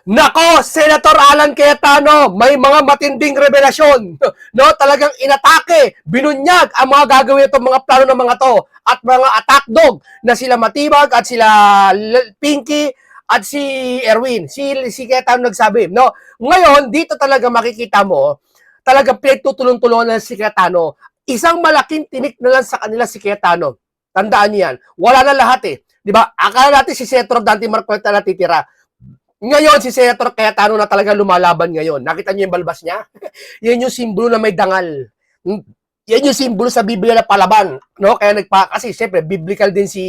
Nako, Senator Alan Cayetano, may mga matinding revelasyon. No, talagang inatake, binunyag ang mga gagawin itong mga plano ng mga to at mga attack dog na sila Matibag at sila Pinky at si Erwin. Si Cayetano nagsabi, no? Ngayon, dito talaga makikita mo, talagang pinagtutulong-tulungan ng si Cayetano. Isang malaking tinik na lang sa kanila si Cayetano. Tandaan niyo yan. Wala na lahat eh. Di ba? Akala natin si Senator Dante Marcoleta natitira. Ngayon, si Senator Cayetano na talaga lumalaban ngayon. Nakita niyo yung balbas niya? Yan yung simbolo na may dangal. Yan yung simbolo sa Biblia na palaban. No? Kaya kasi siyempre, biblical din si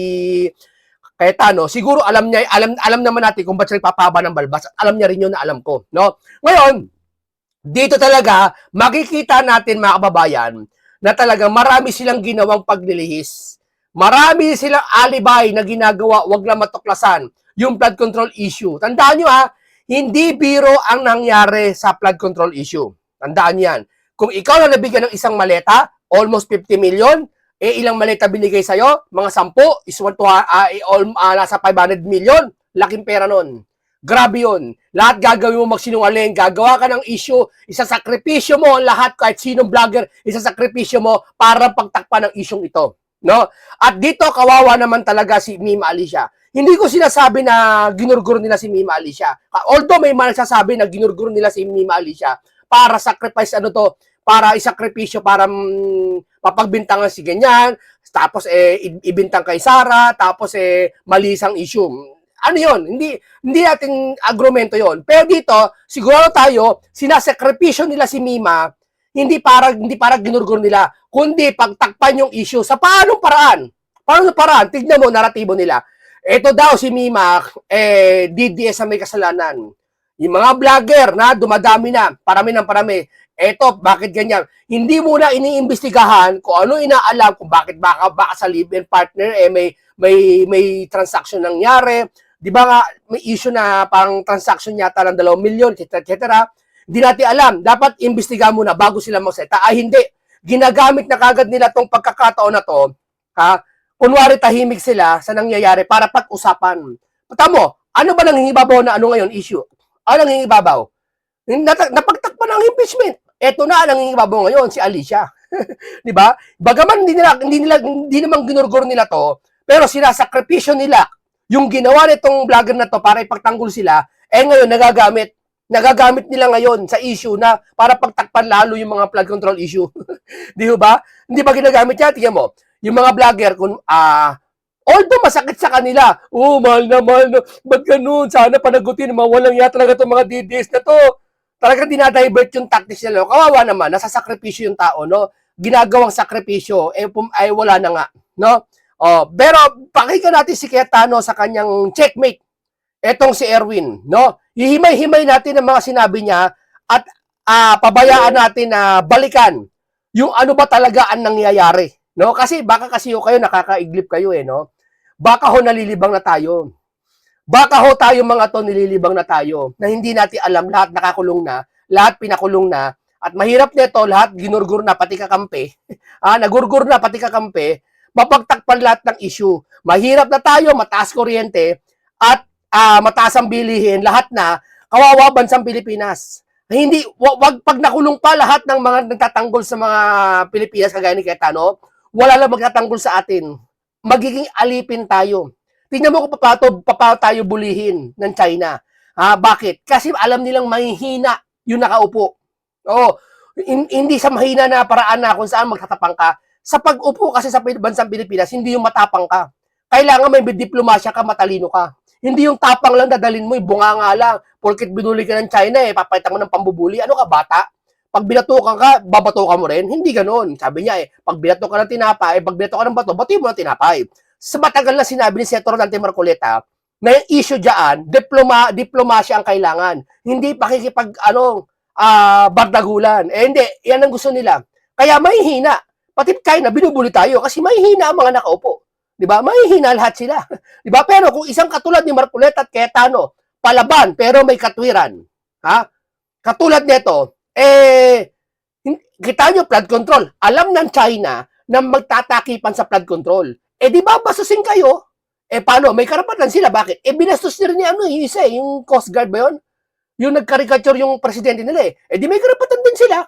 Cayetano. Siguro alam niya, alam naman natin kung ba't siya nagpapahaba ng balbas. Alam niya rin yun na alam ko. No? Ngayon, dito talaga, makikita natin mga kababayan, na talaga marami silang ginawang paglilihis. Marami silang alibay na ginagawa, wag lang matuklasan yung flood control issue. Tandaan nyo hindi biro ang nangyari sa flood control issue. Tandaan yan. Kung ikaw na nabigyan ng isang maleta, almost 50 million, ilang maleta binigay sa'yo? Mga 10, nasa 500 million. Laking pera nun. Grabe yun. Lahat gagawin mo magsinungaling, gagawa ka ng issue, isasakripisyo mo lahat, kahit sinong vlogger, isasakripisyo mo para pagtakpan ng isyong ito. No? At dito, kawawa naman talaga si Mima Alicia. Hindi ko sinasabi na ginurgur nila si Mima Alicia. Although may nagsasabi na ginurgur nila si Mima Alicia para sacrifice para isakripisyo, para papagbintangan si ganyan, tapos ibintang kay Sara, tapos mali isang issue. Ano yon? Hindi natin agrumento yon. Pero dito, siguro tayo, sinasakripisyo nila si Mima, hindi para ginurgur nila, kundi pagtakpan yung issue sa paanong paraan. Paano paraan? Tignan mo, naratibo nila. Ito daw si Mima, DDS sa may kasalanan. Yung mga vlogger na dumadami na, parami ng parami. Eto, bakit ganyan? Hindi muna iniimbestigahan kung ano inaalam, kung bakit baka sa live-in partner, may transaction nangyari. Di ba nga, may issue na parang transaction yata ng 2 milyon, etc. Hindi natin alam. Dapat imbestigahan muna bago sila magseta. Hindi. Ginagamit na kagad nila tong pagkakataon na to, kunwari tahimik sila sa nangyayari para pag-usapan. Tamo, ano ba nangingibabaw na ano ngayon issue? Ano nangingibabaw? Napagtakpan ng impeachment. Eto na nangingibabaw ngayon si Alicia. 'Di ba? Bagaman hindi naman ginurgur nila to, pero sinasakripisyo nila yung ginawa nitong vlogger na to para ipagtanggol sila, ngayon nagagamit nila ngayon sa issue na para pagtakpan lalo yung mga flood control issue. Di ba? Hindi ba ginagamit yan? Tingnan mo. Yung mga vlogger, although masakit sa kanila, mahal na, ba't ganun? Sana panagutin, mawalang yata talaga itong mga DDS na to. Talagang dinadivert yung tactics nila. Kawawa naman, nasasakripisyo yung tao, no? Ginagawang sakripisyo, wala na nga, no? Pero pakinggan natin si Cayetano sa kanyang checkmate. Etong si Erwin, no? Hihimay-himay natin ang mga sinabi niya at pabayaan natin na balikan yung ano ba talaga ang nangyayari. No? Kasi baka kayo nakakaiglip kayo no? Baka nalilibang na tayo. Baka tayo mga to nililibang na tayo na hindi natin alam, lahat nakakulong na, lahat pinakulong na, at mahirap nito, lahat ginurgur na pati kakampi. Nagurgur na pati kakampi, mapagtakpan lahat ng issue. Mahirap na tayo, mataas kuryente, at mataas ang bilihin, lahat na, kawawa bansang Pilipinas. Hindi, wag pag nakulong pa lahat ng mga nagtatanggol sa mga Pilipinas, kagaya ni Cayetano, wala lang magtatanggol sa atin. Magiging alipin tayo. Tingnan mo kung paano tayo bulihin ng China. Bakit? Kasi alam nilang mahihina yung nakaupo. Hindi sa mahina na paraan na kung saan magtatapang ka. Sa pag-upo kasi sa bansang Pilipinas, hindi yung matapang ka. Kailangan may diplomasya ka, matalino ka. Hindi yung tapang lang dadalin mo, bunganga lang. Porkit binuli ka ng China, papalitan mo ng pambubuli. Ano ka, bata? Pag binatukan ka, babatukan mo rin? Hindi ganoon. Sabi niya pag binato ka ng tinapay, pag binato ka ng bato, batuin mo ng tinapay. Sa matagal na sinabi ni Senator Dante Marcoleta, na yung issue dyan, diplomasya ang kailangan. Hindi bardagulan. Hindi, yan ang gusto nila. Kaya mahihina. Pati China, binubuli tayo kasi mahihina ang mga nakaupo. Diba? Mahihina lahat sila. Diba? Pero kung isang katulad ni Marcoleta at Cayetano, palaban, pero may katwiran. Katulad nito, kita nyo flood control. Alam ng China na magtatakipan sa flood control. Di ba basusin kayo? Paano? May karapatan sila. Bakit? Binastos nila ni yung isa yung Coast Guard ba yun? Yung nag-caricature yung presidente nila eh. Eh di may karapatan din sila.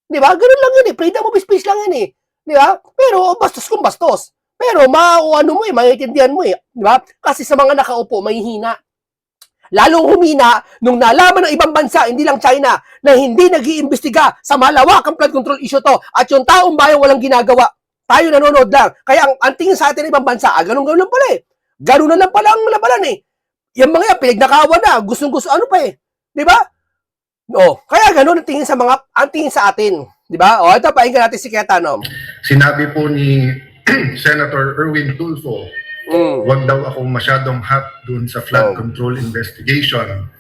Di ba? Ganun lang yun eh. Freedom of speech lang yun eh. Di ba? Pero bastos kung bastos. Pero ano mo eh, maiintindihan mo eh. Di ba? Kasi sa mga nakaupo, may hina. Lalong humina nung nalaman ng ibang bansa, hindi lang China, na hindi nag-iimbestiga sa malawakang flood control issue to at yung taong bayan walang ginagawa. Tayo nanonood lang. Kaya ang tingin sa atin ng ibang bansa, ganun-ganun lang pala eh. Ganun na lang pala ang labanan eh. Yung mga yan, pinagnakawan na, gustong-gusto, ano pa eh. Di ba? O, kaya ganun ang tingin sa ang tingin sa atin. Di ba? O, ito, painggan natin si Cayetano. Sinabi po ni Senator Erwin Tulfo, wag daw ako masyadong hot dun sa flood control investigation.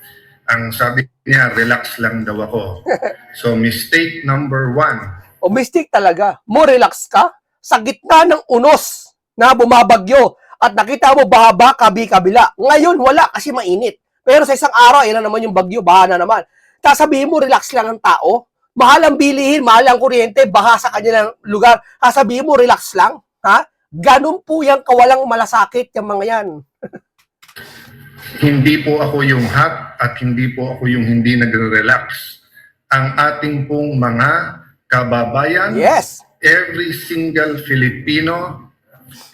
Ang sabi niya, relax lang daw ako. So, mistake number 1. O, mistake talaga. Mo relax ka sa gitna ng unos na bumabagyo at nakita mo bahaba kabi-kabila. Ngayon, wala kasi mainit. Pero sa isang araw, yan na naman yung bagyo, baha na naman. Sasabihin mo, relax lang ang tao. Mahal ang bilihin, mahal ang kuryente, baha sa kanilang lugar. Sasabihin mo, relax lang. Ha? Ganun po yung kawalang malasakit yung mga yan. Hindi po ako yung hot at hindi po ako yung hindi nagre-relax. Ang ating pong mga kababayan, yes, every single Filipino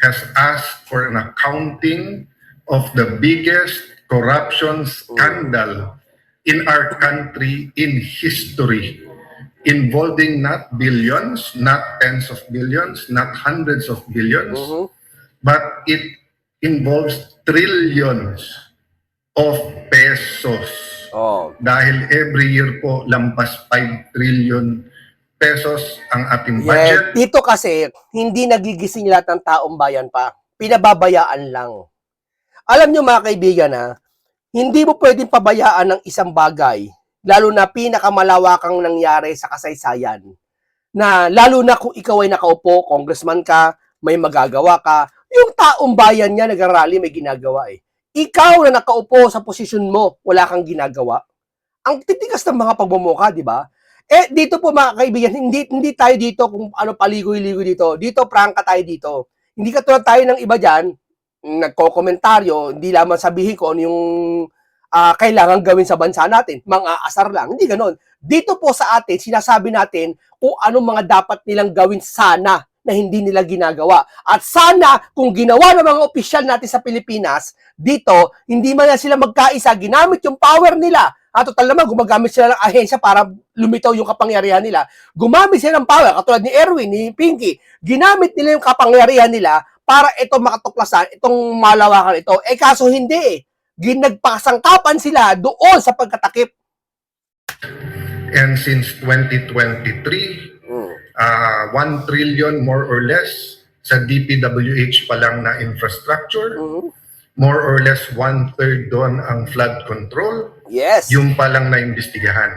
has asked for an accounting of the biggest corruption scandal in our country in history, involving not billions, not tens of billions, not hundreds of billions, but it involves trillions of pesos. Dahil every year po lampas 5 trillion pesos ang ating budget. Dito kasi, hindi nagigising lahat ng taong bayan pa. Pinababayaan lang. Alam nyo mga kaibigan na, hindi mo pwedeng pabayaan ng isang bagay, lalo na pinakamalawakang nangyari sa kasaysayan. Na lalo na kung ikaw ay nakaupo, congressman ka, may magagawa ka, yung taong bayan niya nag-rally may ginagawa eh. Ikaw na nakaupo sa posisyon mo, wala kang ginagawa. Ang titigas ng mga pagmumuka, di ba? Eh, dito po mga kaibigan, hindi tayo dito kung ano paligoy-ligoy dito. Dito, prangka tayo dito. Hindi katulad tayo ng iba dyan, nagko-komentaryo, hindi lamang sabihin ko ano yung kailangan gawin sa bansa natin. Mga asar lang. Hindi ganon. Dito po sa atin, sinasabi natin kung anong mga dapat nilang gawin sana na hindi nila ginagawa. At sana, kung ginawa ng mga opisyal natin sa Pilipinas, dito, hindi man sila magkaisa, ginamit yung power nila. At total naman, gumagamit sila ng ahensya para lumitaw yung kapangyarihan nila. Gumamit sila ng power, katulad ni Erwin, ni Pinky. Ginamit nila yung kapangyarihan nila para ito makatuklasan, itong malawakan ito. Eh kaso hindi eh. Ginagpasangkapan sila doon sa pagkatakip. And since 2023, 1 trillion more or less sa DPWH pa lang na infrastructure, more or less 1/3 doon ang flood control. Yes. Yung pa lang na imbestigahan.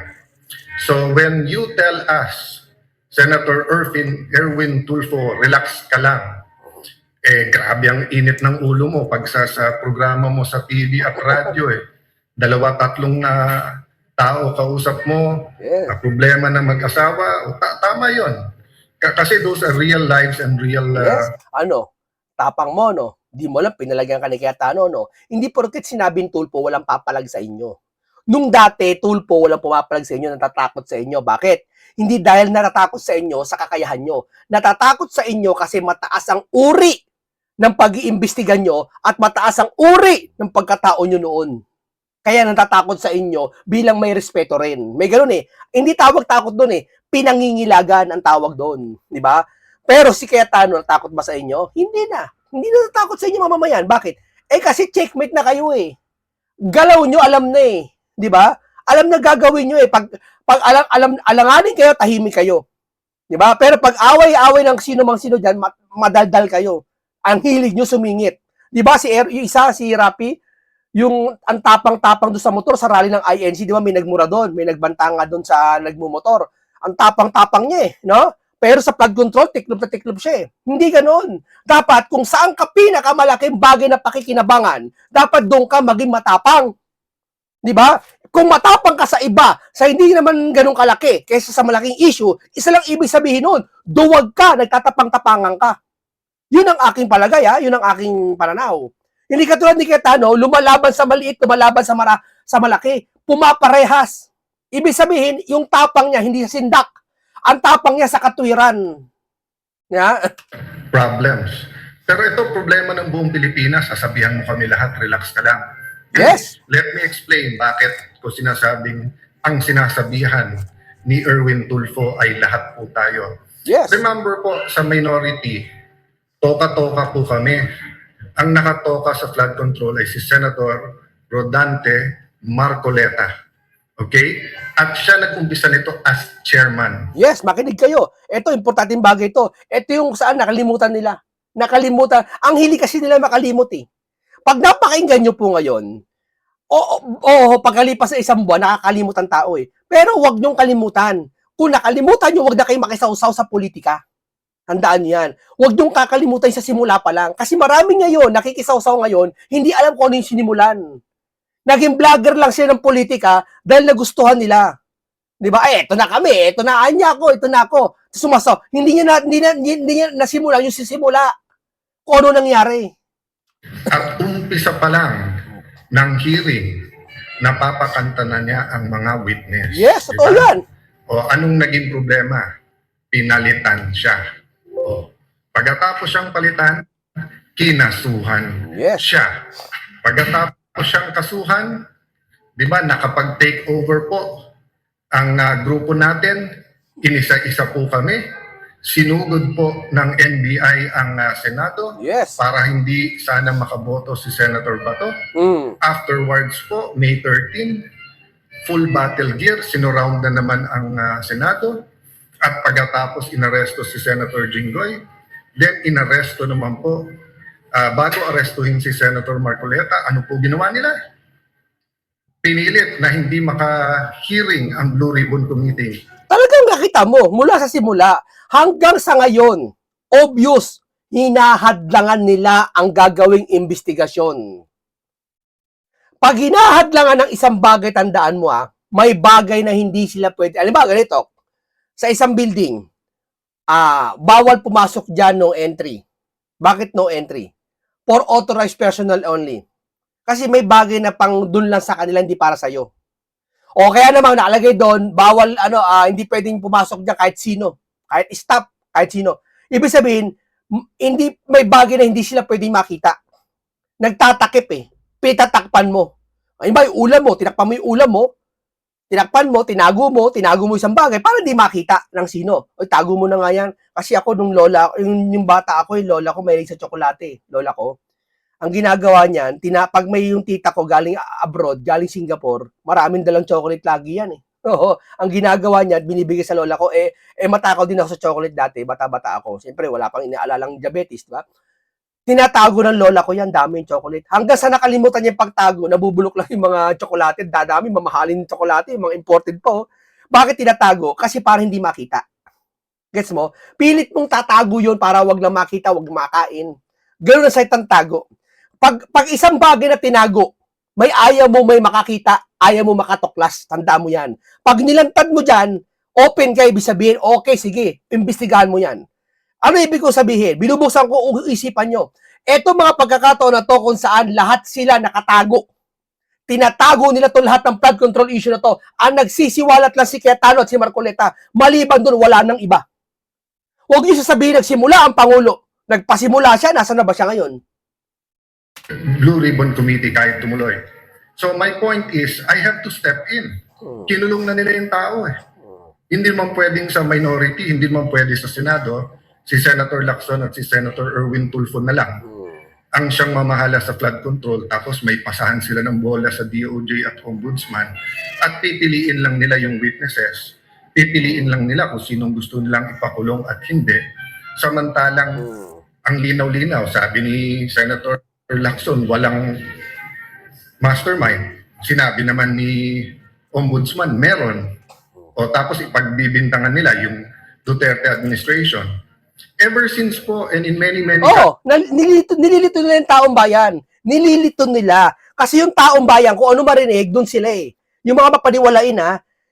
So when you tell us, Senator Erwin Tulfo, relax ka lang, eh grabe ang init ng ulo mo pag sa programa mo sa TV at radyo eh. 2-3 na tao kausap mo, na problema na mag-asawa, tama yon. Kasi those are real lives and real... tapang mo, no? Di mo lang, pinalagyan ka ni Cayetano, no? Hindi porket sinabing Tulfo, walang papalag sa inyo. Nung dati, Tulfo, walang pumapalag sa inyo, natatakot sa inyo. Bakit? Hindi dahil natatakot sa inyo sa kakayahan nyo. Natatakot sa inyo kasi mataas ang uri ng pag-iimbestigan nyo at mataas ang uri ng pagkatao nyo noon. Kaya natatakot sa inyo bilang may respeto rin. May ganun eh. Hindi tawag takot doon eh. Pinangingilagan ang tawag doon. Di ba? Pero si Cayetano, natakot ba sa inyo? Hindi na. Hindi na natakot sa inyo mamamayan. Bakit? Eh kasi checkmate na kayo eh. Galaw nyo, alam na eh. Di ba? Alam na gagawin nyo eh. Pag alanganin kayo, tahimik kayo. Di ba? Pero pag away-away ng sino mang sino dyan, madaldal kayo. Ang hilig nyo sumingit. Di ba? Yung isa, si Rapi, yung ang tapang-tapang doon sa motor sa rally ng INC, di ba? May nagmura doon. May nagbanta nga doon sa nagmumotor. Ang tapang-tapang niya eh. No? Pero sa flood control, tiklop na tiklop siya eh. Hindi ganoon. Dapat kung saan ka pinakamalaking bagay na pakikinabangan, dapat doon ka maging matapang. Di ba? Kung matapang ka sa iba, sa hindi naman ganun kalaki, kaysa sa malaking issue, isa lang ibig sabihin nun, duwag ka, nagtatapang-tapangan ka. Yun ang aking palagay, ha? Yun ang aking pananaw. Hindi katulad ni Cayetano, lumalaban sa maliit, lumalaban sa malaki. pumaparehas. Ibig sabihin, yung tapang niya, hindi sa sindak. Ang tapang niya sa katwiran. Yeah? problems. Pero ito, problema ng buong Pilipinas. Sasabihan mo kami lahat, relax ka lang. Yes. Let me explain bakit ko sinasabing ang sinasabihan ni Erwin Tulfo ay lahat po tayo. Yes. Remember po, sa minority, toka-toka po kami. Ang nakatoka sa flood control ay si Senator Rodante Marcoleta. Okay? At siya nag-umpisa nito as chairman. Yes, makinig kayo. Ito, importanteng bagay ito. Ito yung saan nakalimutan nila. Nakalimutan. Ang hili kasi nila makalimot eh. Pag napakinggan nyo po ngayon, pagkalipas sa isang buwan, nakakalimut ang tao eh. Pero huwag nyong kalimutan. Kung nakalimutan nyo, huwag na kayo makisawsaw sa politika. Handaan yan. Huwag nyong kakalimutan sa simula pa lang. Kasi marami ngayon, nakikisawsaw ngayon, hindi alam kung ano yung sinimulan. Naging vlogger lang sila ng politika dahil nagustuhan nila. Di ba? Eto na kami, eto na anya ko, eto na ako. Sumasaw. Hindi niya nasimula yung sisimula. Kung ano nangyari. At umpisa pa lang ng hearing, napapakanta na niya ang mga witness. Yes, Diba? totoo yan. O anong naging problema? Pinalitan siya. O pagkatapos siyang palitan, kinasuhan Yes. siya. Pagkatapos siyang kasuhan, di ba, nakapag-take over po ang grupo natin, inisa-isa po kami, sinugod po ng NBI ang Senado Yes. para hindi sana makaboto si Senator Bato. Afterwards po, May 13, full battle gear, sinurround na naman ang Senado. At pagkatapos inaresto si Senator Jinggoy, then inaresto naman po, bago arestuhin si Senator Marcoleta, ano po ginawa nila? Pinilit na hindi maka-hearing ang Blue Ribbon Committee. Talagang nakita mo, mula sa simula, hanggang sa ngayon, obvious, hinahadlangan nila ang gagawing investigasyon. Pag hinahadlangan ng isang bagay, tandaan mo may bagay na hindi sila pwede. Alam ba, ganito, sa isang building, bawal pumasok dyan no entry. Bakit no entry? For authorized personnel only. Kasi may bagay na pang dun lang sa kanila, hindi para sa'yo. O kaya naman nakalagay doon, bawal, hindi pwedeng pumasok dyan kahit sino. Kahit staff, kahit sino. Ibig sabihin, hindi, may bagay na hindi sila pwedeng makita. Nagtatakip eh. Pitatakpan mo. Ay ba, yung ulam mo, tinakpan mo yung ulam mo, tinakpan mo, tinago mo isang bagay para hindi makita ng sino. O tago mo na nga yan. Kasi ako nung lola, yung bata ako, yung lola ko mahilig sa tsokolate. Lola ko. Ang ginagawa niyan, pag may yung tita ko galing abroad, galing Singapore, maraming dalang chocolate lagi yan eh. Oo, ang ginagawa niya, binibigay sa lola ko, matakaw din ako sa chocolate dati, bata-bata ako. Siyempre, wala pang inaalalang diabetes, diba? Tinatago ng lola ko yan, dami yung chocolate. Hanggang sa nakalimutan niya yung pagtago, nabubulok lang yung mga chocolate, dadami, mamahalin yung chocolate, yung mga imported po. Bakit tinatago? Kasi para hindi makita. Gets mo? Pilit mong tatago yun para wag na makita, wag makain. Ganun na sa itang tago. Pag isang bagay na tinago, may ayaw mo may makakita, ayaw mo makatuklas, tanda mo yan. Pag nilantad mo dyan, open ka, ibig sabihin, okay, sige, imbestigahan mo yan. Ano ibig ko sabihin? Binubuksan ko isipan nyo. Eto mga pagkakataon na to kung saan lahat sila nakatago. Tinatago nila to lahat ng flood control issue na to. Ang nagsisiwalat lang si Cayetano at si Marcoleta. Maliban doon, wala nang iba. Huwag niyo sasabihin nagsimula ang Pangulo. Nagpasimula siya, nasa na ba siya ngayon? Blue Ribbon Committee kahit tumuloy. So my point is, I have to step in. Kinulong na nila yung tao eh. Hindi man pwedeng sa minority, hindi man pwede sa Senado, si Senator Lacson at si Senator Erwin Tulfo na lang ang siyang mamahala sa flood control, tapos may pasahan sila ng bola sa DOJ at Ombudsman at pipiliin lang nila yung witnesses, pipiliin lang nila kung sinong gusto nilang ipakulong at hindi. Samantalang ang linaw-linaw, sabi ni Senator Lacson, walang mastermind. Sinabi naman ni Ombudsman, meron. O tapos ipagbibintangan nila yung Duterte administration. Ever since po, and in many nililito nila yung taong bayan. Nililito nila. Kasi yung taong bayan, kung ano marinig, dun sila eh. Yung mga mapaniwalain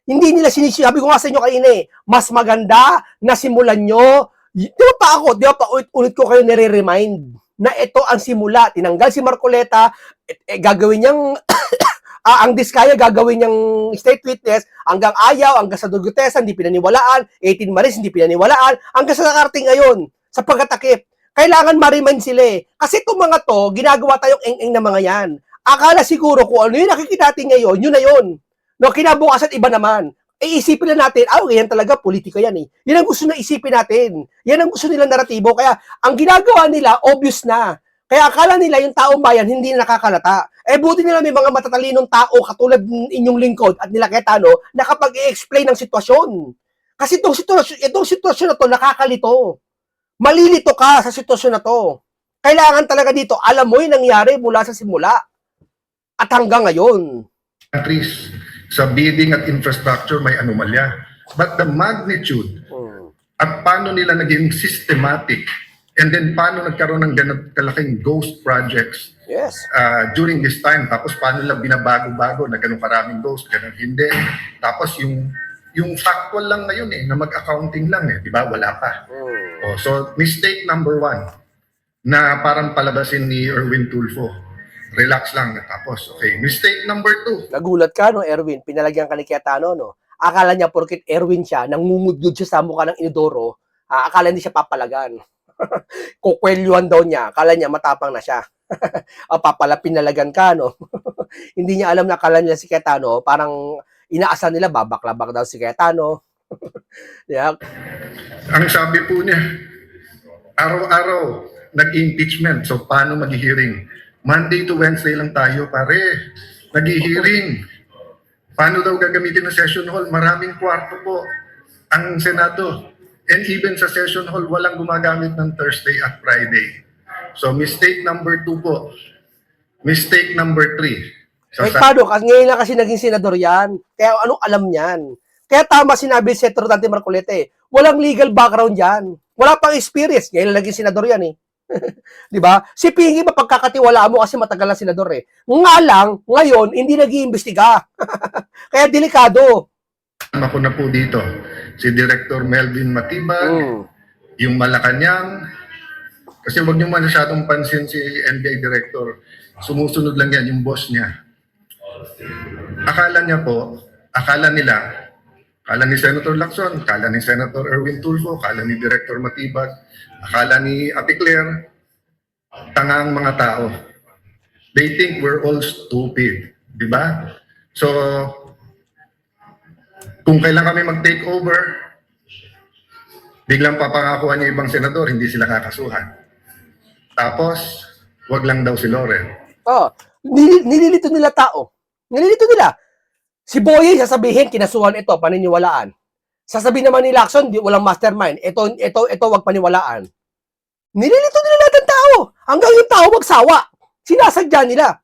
hindi nila sinisigabi ko nga sa inyo kanina mas maganda na simulan nyo. Di ba pa ulit ko kayo nire-remind na ito ang simula. Tinanggal si Marcoleta, gagawin niyang Ang Diskaya gagawin niyang state witness, hanggang ayaw, hanggang sa Dugutesan, hindi pinaniwalaan, 18 Maris, hindi pinaniwalaan, hanggang sa nakarating ngayon, sa pagkatakip. Kailangan ma-remind sila eh. Kasi itong mga to, ginagawa tayong eng-eng na mga yan. Akala siguro kung ano yung nakikita natin ngayon, yun na yun. No, kinabukasan iba naman. Iisipin na natin, yan talaga, politika yan eh. Yan ang gusto na isipin natin. Yan ang gusto nilang naratibo. Kaya, ang ginagawa nila, obvious na. Kaya akala nila yung taong bayan hindi na nakakalata. Buti nila may mga matatalinong tao katulad inyong lingkod at nila Cayetano na kapag i-explain ng sitwasyon. Kasi itong sitwasyon na to nakakalito. Malilito ka sa sitwasyon na to. Kailangan talaga dito, alam mo yung nangyari mula sa simula at hanggang ngayon. Countries sa bidding at infrastructure may anomalya. But the magnitude at paano nila naging systematic and then paano nagkaroon ng ganun kalaking ghost projects during this time. Tapos paano nila binabago-bago na ganun karaming ghost, ganun hindi. Tapos yung factual lang ngayon na mag-accounting lang di ba? Wala pa. So mistake number 1 na parang palabasin ni Erwin Tulfo. Relax lang. Tapos, okay. Mistake number 2. Nagulat ka, no, Erwin? Pinalagyan ka ni Cayetano, no? Akala niya, porkit Erwin siya, nangungudlod siya sa mukha ng Inodoro, akala hindi siya papalagan. Kukwelyuhan daw niya. Akala niya, matapang na siya. Papala, pinalagan ka, no? Hindi niya alam na akala niya si Cayetano, parang inaasahan nila, babaklabak daw si Cayetano. Yeah. Ang sabi po niya, araw-araw, nag-impeachment. So, paano mag-hearing? Monday to Wednesday lang tayo, pare. Nag-hearing. Paano daw gagamitin ng session hall? Maraming kwarto po ang Senado. And even sa session hall, walang gumagamit ng Thursday at Friday. So, mistake number 2 po. Mistake number 3. Paano? Kasi ngayon lang kasi naging senador yan. Kaya anong alam niyan? Kaya tama sinabi si Senator Dante Marcoleta walang legal background yan. Wala pang experience. Ngayon lang naging senador yan eh. Di ba? Si Pingy mapagkakatiwalaan mo kasi matagal na senador eh. Nga lang, ngayon, hindi nag-iimbestiga. Kaya delikado. Ako na po dito, si Director Melvin Matibag, yung Malacanang, kasi wag niyo masyadong pansin si NBI Director, sumusunod lang yan yung boss niya. Akala ni Senator Lacson, akala ni Senator Erwin Tulfo, akala ni Director Matibag, akala ni Ate Claire, tangang mga tao. They think we're all stupid. Di ba? So, kung kailan kami mag-take over, biglang papangakuan niya ibang senador, hindi sila kakasuhan. Tapos, wag lang daw si Loren. Nililito nila tao. Nililito nila. Si Boye, sasabihin, kinasuhan ito, paniniwalaan. Sasabihin naman ni Lacson, walang mastermind. Ito, wag paniwalaan. Nililito nila lahat ng tao. Hanggang yung tao magsawa. Sinasadya nila.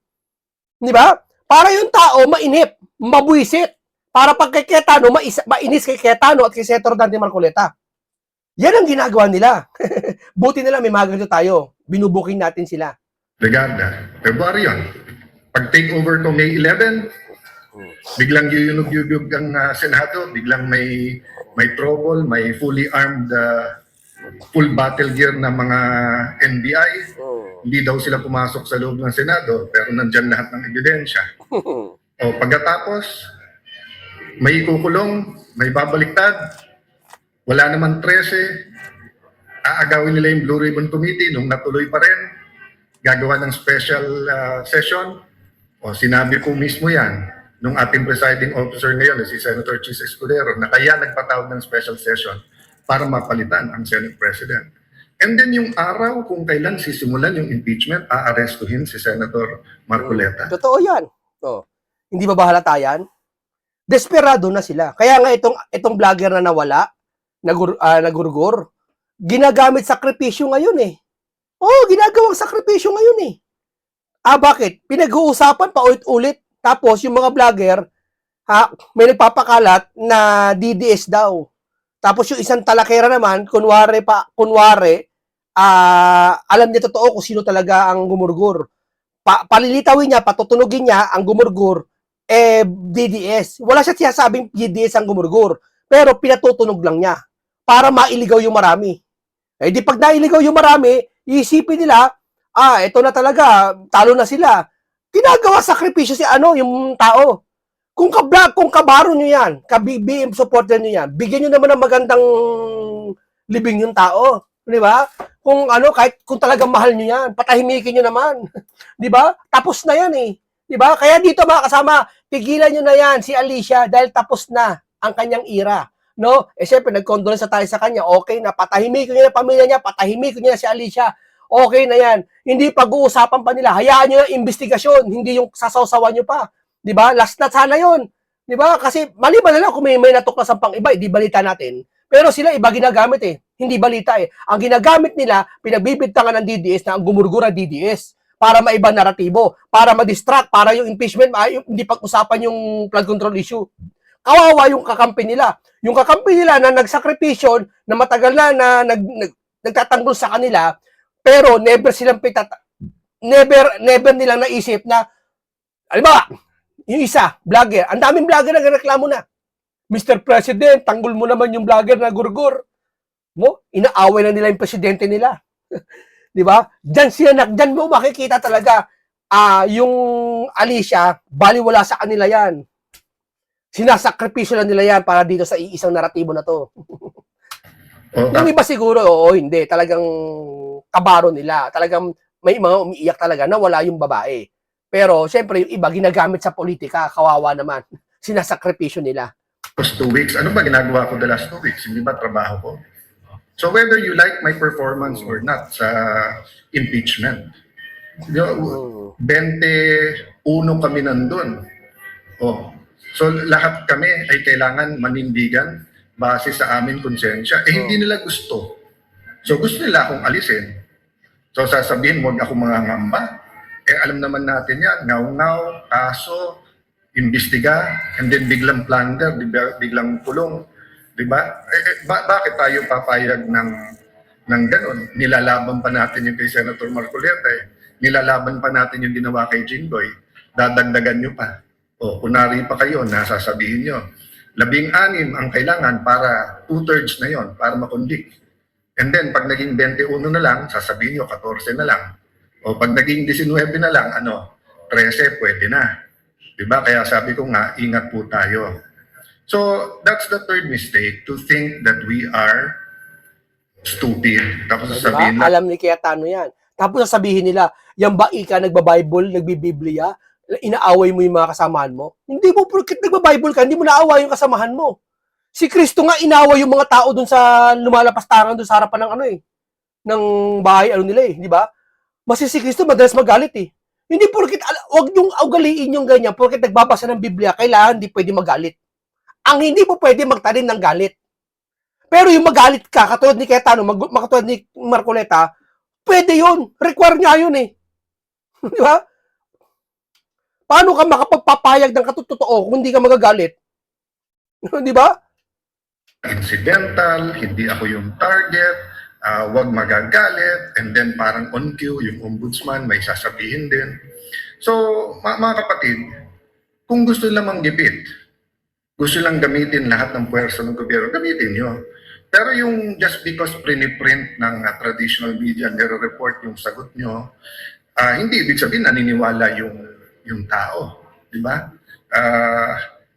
Di ba? Para yung tao mainip, mabuisit. Para pag kay Cayetano, mainis kay Cayetano at kay Senator Dante Marcoleta. Yan ang ginagawa nila. Buti nila may mga ganito tayo. Binubuking natin sila. Regarda, February yun. Pag take over to May 11, biglang yuyunog-yuyug ang Senado, biglang may trouble, may fully armed full battle gear na mga NBI. Hindi daw sila pumasok sa loob ng Senado, pero nandyan lahat ng ebidensya. Pagkatapos, may ikukulong, may babaliktad, wala naman 13, aagawin nila yung Blue Ribbon Committee nung natuloy pa rin, gagawa ng special session, sinabi po mismo yan, nung ating presiding officer ngayon, si Senator Chis Escudero, na kaya nagpatawag ng special session para mapalitan ang Senate President. And then yung araw kung kailan sisimulan yung impeachment, aarestuhin si Senator Marcoleta. Totoo yan. Hindi ba bahalata yan? Desperado na sila. Kaya nga itong vlogger na nawala, nagurgur, ginagamit sakripisyo ngayon eh. Ginagawang sakripisyo ngayon eh. Bakit? Pinag-uusapan pa ulit-ulit. Tapos yung mga vlogger, may nagpapakalat na DDS daw. Tapos yung isang talakera naman, kunwari, alam niya totoo kung sino talaga ang gumurgur. Palilitawin niya, patutunugin niya ang gumurgur, DDS. Wala siya sinasabing DDS ang gumurgur. Pero pinatutunog lang niya para mailigaw yung marami. Di pag nailigaw yung marami, iisipin nila, ito na talaga, talo na sila. Ginagawa sakripisyo si yung tao. Kung kabaro nyo yan, ka-BBM supporter nyo yan, bigyan nyo naman ng magandang libing yung tao. Di ba? Kahit kung talagang mahal nyo yan, patahimikin nyo naman. Di ba? Tapos na yan eh. Di ba? Kaya dito mga kasama, pigilan nyo na yan si Alicia dahil tapos na ang kanyang ira. No? Siyempre, nag-condolence tayo sa kanya. Okay na, patahimikin nyo na pamilya niya, patahimikin nyo na si Alicia. Okay na yan. Hindi pag-uusapan pa nila. Hayaan nyo yung investigasyon, hindi yung sasawsawan nyo pa. Di ba? Last na sana yon. Di ba? Kasi maliban na lang kung may natuklasan pang iba, di balita natin. Pero sila iba ginagamit eh. Hindi balita eh. Ang ginagamit nila, pinagbibintangan ng DDS na ang gumurgura DDS para maiba naratibo, para ma-distract, para yung impeachment, hindi pag-usapan yung flood control issue. Kawawa yung kakampi nila. Yung kakampi nila na nagsakripisyon, na matagal na nagtatanggol sa kanila, pero never nilang naisip na, alam yung isa, vlogger, ang daming vlogger na nagreklamo na. Mr. President, tanggol mo naman yung vlogger na gurgur. Mo, inaaway na nila yung presidente nila. 'Di ba? Diyan mo makikita talaga yung Alicia, baliwala sa kanila 'yan. Sinasakripisyo lang nila 'yan para dito sa iisang naratibo na 'to. Yung iba siguro, hindi. Talagang kabaro nila. Talagang may mga umiiyak talaga na wala yung babae. Pero, syempre, yung iba ginagamit sa politika. Kawawa naman. Sinasakripisyo nila. 2 weeks. Ano ba ginagawa ko the last 2 weeks? Hindi ba trabaho ko? So whether you like my performance or not sa impeachment, 21 kami nandun. So lahat kami ay kailangan manindigan base sa amin konsensya. Hindi nila gusto. So gusto nila akong alisin. So sasabihin, huwag ako mangangamba. Alam naman natin yan, ngaw-ngaw, kaso, imbestiga, and then biglang plunder, biglang kulong. Diba? Bakit tayo papayag ng ganun? Nilalaban pa natin yung kay Senator Marcoleta. Nilalaban pa natin yung ginawa kay Jinggoy. Dadagdagan nyo pa. Kunari pa kayo, nasasabihin nyo. 16 ang kailangan para 2/3 na yon para makonvict. And then, pag naging 21 na lang, sasabihin nyo, 14 na lang. Pag naging 19 na lang, 13, pwede na. Diba? Kaya sabi ko nga, ingat po tayo. So, that's the third mistake, to think that we are stupid. Tapos sasabihin diba? Alam ni Cayetano yan. Tapos sasabihin nila, yan ba ika nagba-Bible, nagbibiblia, inaaway mo yung mga kasamahan mo? Hindi mo, porket nagba-Bible ka, hindi mo naaway yung kasamahan mo. Si Kristo nga inaway yung mga tao dun sa lumalapastangan dun sa harapan ng ng bahay nila di ba? Mas si Kristo madalas magalit eh. Hindi porket, wag yung ugaliin yung ganyan, porket nagbabasa ng Biblia, kailangan hindi pwede magalit. Ang hindi mo pwede magtanim ng galit. Pero yung magalit ka, katulad ni Cayetano, katulad ni Marcoleta, pwede yun. Require niya yun eh. Di ba? Paano ka makapagpapayag ng katotoo kung hindi ka magagalit? Di ba? Incidental, hindi ako yung target, wag magagalit, and then parang on cue, yung ombudsman may sasabihin din. So, mga kapatid, kung gusto lamang gipit, gusto lang gamitin lahat ng puwersa ng gobyerno, gamitin nyo. Pero yung just because print ng traditional media, nire-report yung sagot nyo, hindi ibig sabihin naniniwala yung tao. Di ba?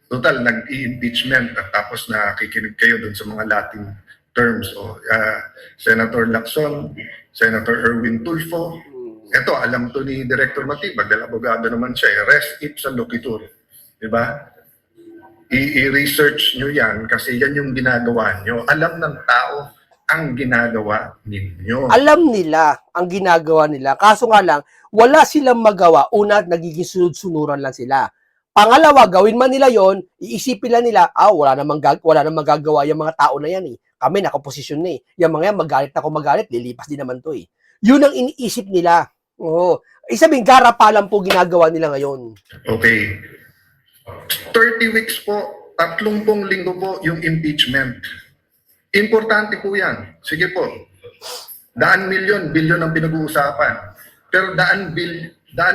Total, nag-i-impeachment at tapos nakikinig kayo dun sa mga Latin terms. Senator Lacson, Senator Erwin Tulfo, ito, alam to ni Director Matibag, dahil abogado naman siya, res ipsa loquitur. Di ba? I-research nyo yan kasi yan yung ginagawa nyo. Alam ng tao ang ginagawa ninyo. Alam nila ang ginagawa nila. Kaso nga lang, wala silang magawa. Una, nagiging sunod-sunuran lang sila. Pangalawa, gawin man nila yon, iisipin lang nila, wala namang magagawa yung mga tao na yan eh. Kami nakaposisyon na eh. Yung mga yan, magalit na kung magalit, lilipas din naman to eh. Yun ang iniisip nila. Isabing garapa lang po ginagawa nila ngayon. Okay. 30 weeks po, 30 linggo po yung impeachment. Importante po yan. Sige po. Daan milyon, bilyon ang pinag-uusapan. Pero daan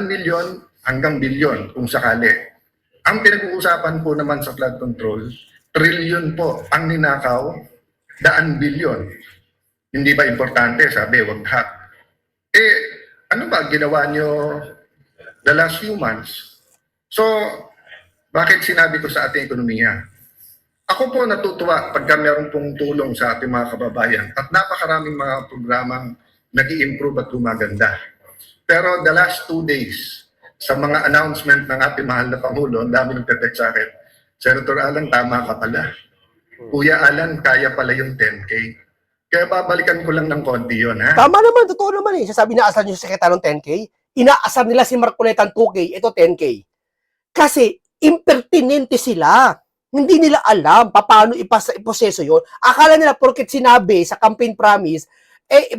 milyon hanggang bilyon kung sakali. Ang pinag-uusapan po naman sa flood control, trilyon po ang ninakaw, daan bilyon. Hindi ba importante? Sabi, wag hack. Ano ba ginawa nyo the last few months. So, bakit sinabi ko sa ating ekonomiya? Ako po natutuwa pagka meron pong tulong sa ating mga kababayan at napakaraming mga programang nag-i-improve at gumaganda. Pero the last 2 days, sa mga announcement ng ating mahal na Pangulo, ang dami nagtetext sa akin, Senator Alan, tama ka pala. Kuya Alan, kaya pala yung 10K. Kaya babalikan ko lang ng konti yun, ha? Tama naman, totoo naman eh. Sasabi na asar niyo sa sekretary ng 10K, inaasar nila si Marcoleta ng 2K, ito 10K. Kasi impertinente sila. Hindi nila alam paano iproseso yun. Akala nila porket sinabi sa campaign promise,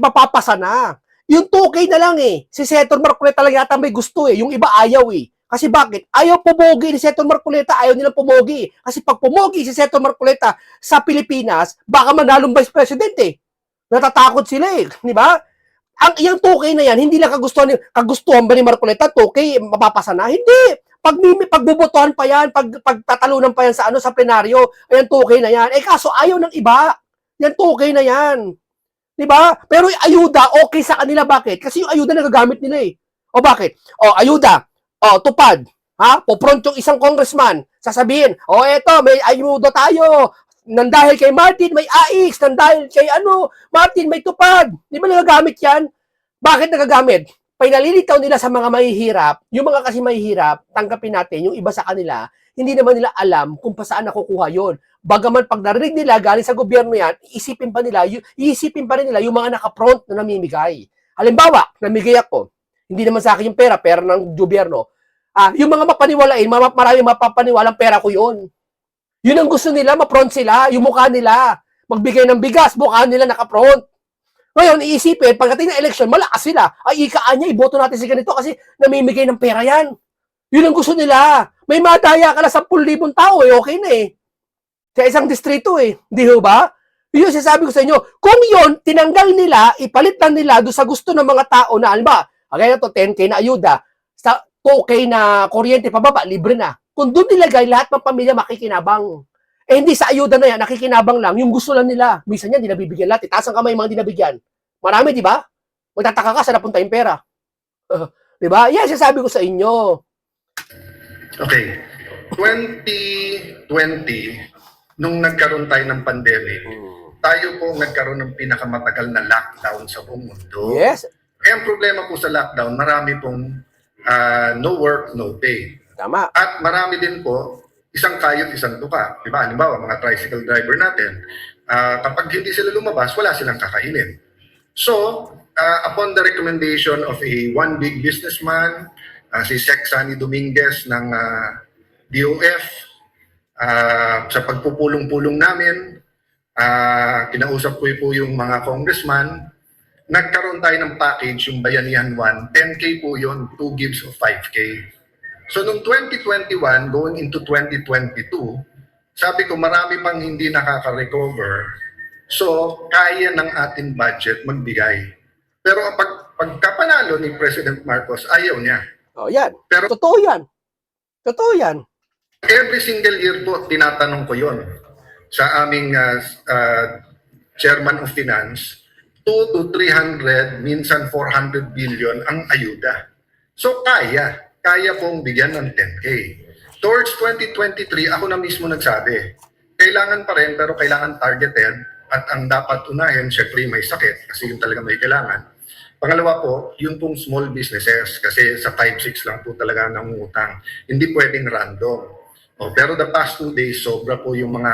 mapapasa na. Yung 2K na lang eh. Si Senator Marcoleta lang yata may gusto eh. Yung iba ayaw eh. Kasi bakit? Ayaw pumogi ni Senator Marcoleta. Ayaw nilang pumogi. Kasi pag pumogi si Senator Marcoleta sa Pilipinas, baka manalong vice president eh. Natatakot sila eh. Di ba? Yung 2K na yan, hindi lang kagustuhan ba ni Marcoleta, 2K, mapapasa na? Hindi. Pagbubotohan pa yan, pagtatalunan pa yan sa sa plenaryo, ayan 2K na yan. Kaso ayaw ng iba. Yan 2K na yan. 'Di ba? Pero yung ayuda okay sa kanila, bakit? Kasi yung ayuda nagagamit nila eh. O bakit? O ayuda. O tupad. Ha? Popront yung isang congressman. Sasabihin, eto, may ayuda tayo. Nandahil kay Martin, may AX. Nandahil kay Martin, may tupad. Di ba nagagamit yan? Bakit nagagamit? Pinalilitaw nila sa mga mahihirap, yung mga kasi mahihirap, tanggapin natin, yung iba sa kanila, hindi naman nila alam kung saan nakukuha yon. Bagaman pag narinig nila, galing sa gobyerno yan, iisipin pa rin nila yung mga nakapront na namimigay. Halimbawa, namigay ako, hindi naman sa akin yung pera ng gobyerno. Yung mga mapaniwalain, maraming mapapaniwalang pera ko yun. Yun ang gusto nila, mapront sila, yung mukha nila. Magbigay ng bigas, mukha nila nakapront. Ngayon, iisipin, pagdating ng election, malakas sila. Ay, ikaan niya, iboto natin si ganito kasi namimigay ng pera yan. Yun ang gusto nila. May madaya ka na 10,000 tao okay na eh. Sa isang distrito eh. Di ba? Yun sasabi ko sa inyo. Kung yun, tinanggal nila, ipalit lang nila doon sa gusto ng mga tao na, alba, kaya to 10K na ayuda, sa 2K na kuryente pababa, libre na. Kung doon nilagay, lahat ng pamilya makikinabang. Hindi sa ayuda na yan, nakikinabang lang. Yung gusto lang nila. Minsan yan, di nabibigyan lahat. Itaas ang kamay yung mga di nabigyan. Marami, di ba? Magtataka ka sa napunta yung pera. Di ba? Yan, sasabi ko sa inyo. Okay. 2020, nung nagkaroon tayo ng pandemic, tayo po nagkaroon ng pinakamatagal na lockdown sa buong mundo. Yes. Ang problema po sa lockdown, marami pong no work, no pay. Tama. At marami din po, isang kayod, isang tuka. Diba? Halimbawa, mga tricycle driver natin, kapag hindi sila lumabas, wala silang kakainin. So, upon the recommendation of one big businessman, si Sec Sunny Dominguez ng DOF, sa pagpupulong-pulong namin, kinausap ko po yung mga congressman, nagkaroon tayo ng package, yung Bayanihan 1, 10K po yun, 2 gives of 5K. So, noong 2021, going into 2022, sabi ko, marami pang hindi nakaka-recover. So, kaya ng ating budget magbigay. Pero pagkapanalo ni President Marcos, ayaw niya. Yan. Pero Totoo yan. Totoo yan. every single year po, tinatanong ko yon sa aming Chairman of Finance, 2 to 300, minsan 400 billion ang ayuda. So, kaya pong bigyan ng 10K. Towards 2023, ako na mismo nagsabi, kailangan pa rin pero kailangan targeted at ang dapat unahin, syempre may sakit kasi yun talaga may kailangan. Pangalawa po, yung pong small businesses kasi sa 5-6 lang po talaga nangungutang. Hindi pwedeng random. Pero the past 2 days, sobra po yung mga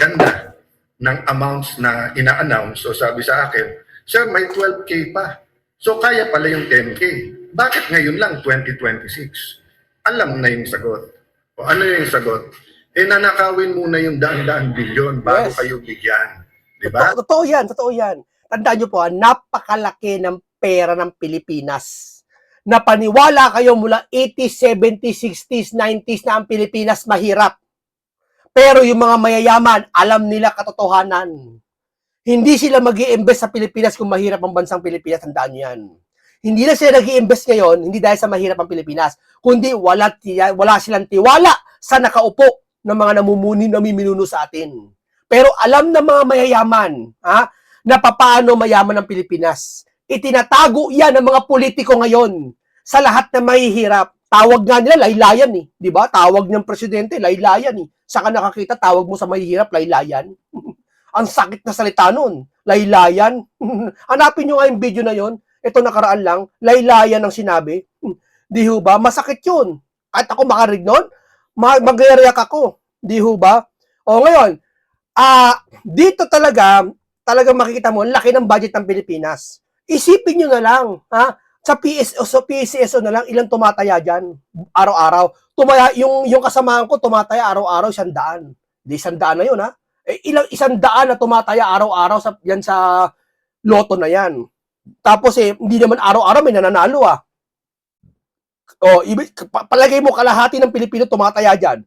ganda ng amounts na ina-announce. So sabi sa akin, Sir, may 12K pa. So kaya pala yung 10K. Bakit ngayon lang 2026? Alam na yung sagot. O ano yung sagot? Nanakawin muna yung daan-daan bilyon bago kayo bigyan. Diba? Totoo yan. Tandaan nyo po, napakalaki ng pera ng Pilipinas. Napaniwala kayo mula 80s, 70s, 60s, 90s na ang Pilipinas mahirap. Pero yung mga mayayaman, alam nila katotohanan. Hindi sila mag-i-invest sa Pilipinas kung mahirap ang bansang Pilipinas. Tandaan nyo yan. Hindi na sila nag-i-invest ngayon, hindi dahil sa mahirap ang Pilipinas, kundi wala silang tiwala sa nakaupo ng mga namiminuno sa atin. Pero alam ng mga mayayaman, na papaano mayaman ang Pilipinas. Itinatago yan ng mga politiko ngayon. sa lahat na mahihirap. Tawag nga nila, laylayan eh. Di ba? Tawag ng presidente, laylayan eh. Saka nakakita, tawag mo sa mahihirap, laylayan. Ang sakit na salita nun. Laylayan. Hanapin nyo nga yung video na yon. Ito nakaraan lang, laylayan ang sinabi. Di ho ba? Masakit yun. At ako makarig nun, mag-react ako. Di ho ba? O ngayon, dito talaga makikita mo, ang laki ng budget ng Pilipinas. Isipin nyo na lang, ha? Sa PCSO na lang, ilang tumataya dyan, araw-araw. Yung kasamahan ko, tumataya araw-araw, 100. Di 100 na yun, ha? Ilang 100 na tumataya araw-araw yan sa loto na yan. Tapos hindi naman araw-araw may nananalo, ah. Palagay mo, kalahati ng Pilipino tumataya dyan.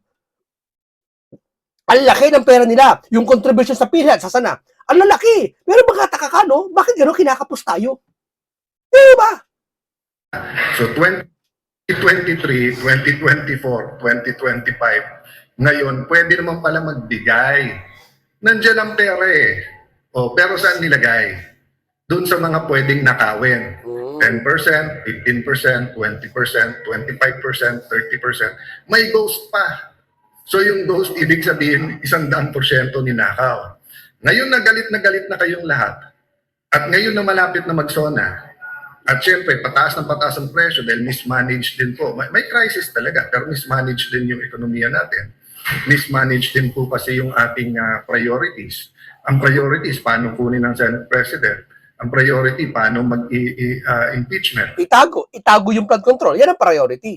Ang laki ng pera nila. Yung contribution sa PhilHealth, sa sana. Ang lalaki. Pero magkataka ka, no? Bakit gano'n kinakapos tayo? Di ba? So 2023, 2024, 2025, ngayon, pwede naman pala magbigay. Nandiyan ang pera eh. Pero saan nilagay? Doon sa mga pwedeng nakawin. 10%, 15%, 20%, 25%, 30%. May ghost pa. So yung ghost, ibig sabihin, 100% ninakaw. Ngayon na galit na kayong lahat. At ngayon na malapit na magsona. At syempre, pataas ang presyo dahil mismanaged din po. May crisis talaga, pero mismanaged din yung ekonomiya natin. Mismanaged din po kasi yung ating priorities. Ang priorities, paano kunin ng Senate President? Ang priority, paano mag-impeachment? Itago yung flood control. Yan ang priority.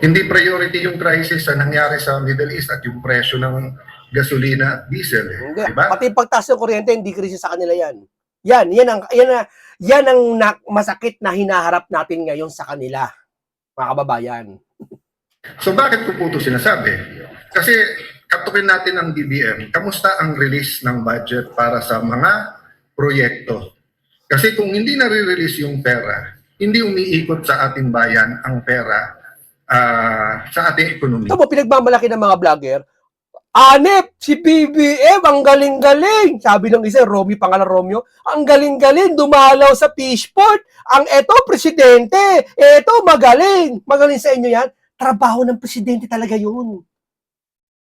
Hindi priority yung crisis na nangyari sa Middle East at yung presyo ng gasolina, diesel. Hindi. Diba? Pati pagtaas ng kuryente, hindi krisis sa kanila yan. Yan ang masakit na hinaharap natin ngayon sa kanila, mga kababayan. So bakit ko po ito sinasabi? Kasi katukin natin ang DBM, kamusta ang release ng budget para sa mga proyekto? Kasi kung hindi nare-release yung pera, hindi umiikot sa ating bayan ang pera sa ating ekonomiya. Ito mo, pinagmamalaki ng mga vlogger, Anep, si BBM, ang galing-galing. Sabi ng isa, pangalan Romeo, ang galing-galing, dumalaw sa fishport. Ang eto, presidente. Eto, magaling. Magaling sa inyo yan. Trabaho ng presidente talaga yun.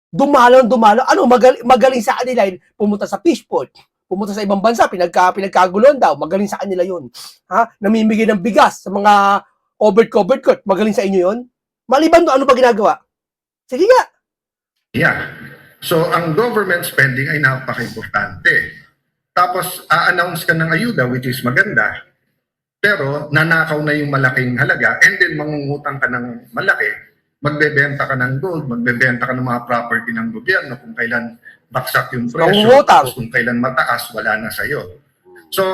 Dumalaw. Ano, magaling sa kanila yun. Pumunta sa fishport. Pumunta sa ibang bansa, pinagkaguluhan daw. Magaling sa kanila yun. Ha? Namimigay ng bigas sa mga covered court. Magaling sa inyo yun. Maliban doon, ano ba ginagawa? Sige nga. Yeah. So, ang government spending ay napaka-importante. Tapos, a-announce ka ng ayuda, which is maganda, pero nanakaw na yung malaking halaga, and then mangungutang ka ng malaki, magbebenta ka ng gold, magbebenta ka ng mga property ng gobyerno, kung kailan baksak yung presyo, tapos kung kailan mataas, wala na sa'yo. So,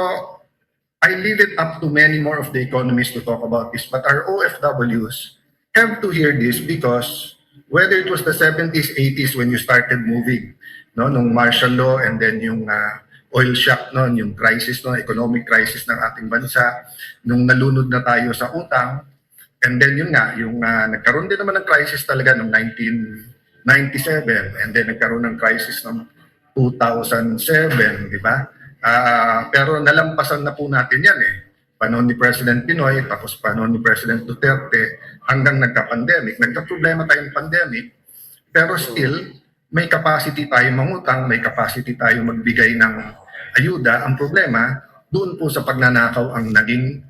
I leave it up to many more of the economists to talk about this, but our OFWs have to hear this because whether it was the 70s, 80s when you started moving, no, nung martial law and then yung oil shock noon, yung crisis no, economic crisis ng ating bansa, nung nalunod na tayo sa utang, and then yun nga, yung nagkaroon din naman ng crisis talaga noong 1997 and then nagkaroon ng crisis noong 2007, di ba? Pero nalampasan na po natin yan eh. Panahon ni President Pinoy, tapos panahon ni President Duterte, hanggang nagka-pandemic. Nagka-problema tayong pandemic, pero still, may capacity tayo mangutang, may capacity tayo magbigay ng ayuda. Ang problema, doon po sa pagnanakaw ang naging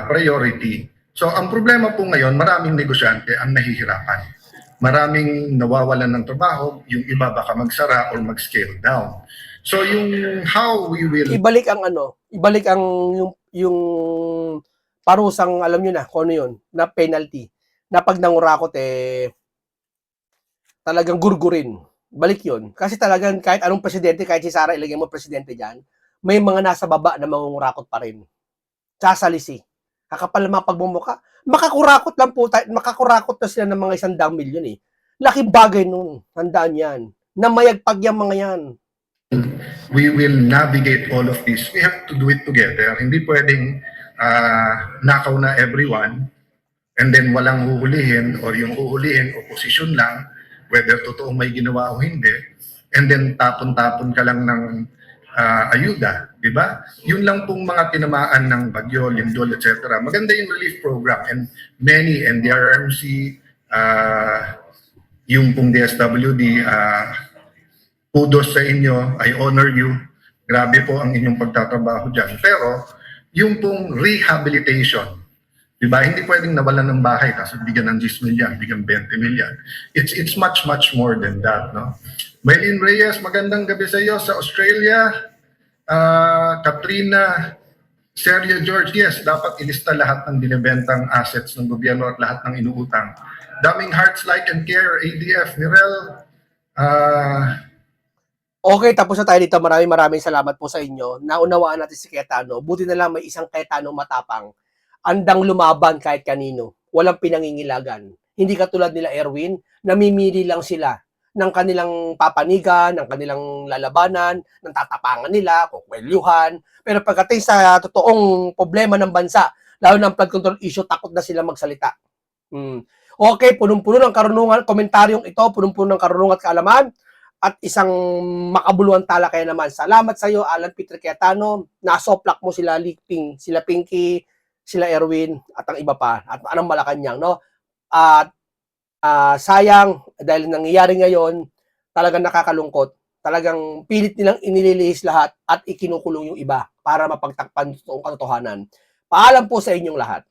priority. So, ang problema po ngayon, maraming negosyante ang nahihirapan. Maraming nawawalan ng trabaho, yung iba baka magsara or mag-scale down. So, yung how we will... Ibalik ang yung parusang, alam nyo na, kung ano yun, na penalty, na pag nangurakot, talagang gurgurin. Balik yun. Kasi talagang kahit anong presidente, kahit si Sara ilagay mo presidente dyan, may mga nasa baba na mangungurakot pa rin. Sasalisi. Kakapal na mga pagmumuka. Makakurakot lang po, makakurakot na sila ng mga 100 milyon eh. Laking bagay nun. Handaan yan. Namayagpag yung mga yan. We will navigate all of this. We have to do it together. Hindi pwedeng nakaw na everyone and then walang huhulihin or yung huhulihin, oposisyon lang, whether totoo may ginawa o hindi, and then tapon-tapon ka lang ng ayuda, di ba? Yun lang pong mga tinamaan ng bagyo, lindol, etc. Maganda yung relief program and many NDRRMC, yung pong DSWD, kudos sa inyo, I honor you. Grabe po ang inyong pagtatrabaho dyan. Pero yung pong rehabilitation, di ba? Hindi pwedeng nawalan ng bahay tapos bigyan ng 10 million, bigyan 20 million. It's much more than that, no? Maylin Reyes, magandang gabi sa iyo sa Australia. Katrina, Sergio George, yes, dapat ilista lahat ng binibentang assets ng gobyerno at lahat ng inuutang. Daming Hearts Like and Care, ADF, Mirel. Okay, tapos na tayo dito. Maraming salamat po sa inyo. Naunawaan natin si Cayetano. Buti na lang may isang Cayetano matapang. Andang lumaban kahit kanino. Walang pinangingilagan. Hindi katulad nila Erwin, namimili lang sila ng kanilang papanigan, ng kanilang lalabanan, ng tatapangan nila, kukwelyuhan. Pero pagdating sa totoong problema ng bansa, lalo ng flood control issue, takot na sila magsalita. Okay, punong-puno ng karunungan, komentaryong ito, punong-puno ng karunungan at kaalaman, at isang makabuluhan talakay naman. Salamat sa iyo, Alan Peter Cayetano. Nasoplak mo sila Liping, sila Pinky, sila Erwin, at ang iba pa, at anong Malacanang, no? At sayang, dahil nangyayari ngayon, talagang nakakalungkot. Talagang pilit nilang inililihis lahat at ikinukulong yung iba para mapagtakpan ang katotohanan. Paalam po sa inyong lahat.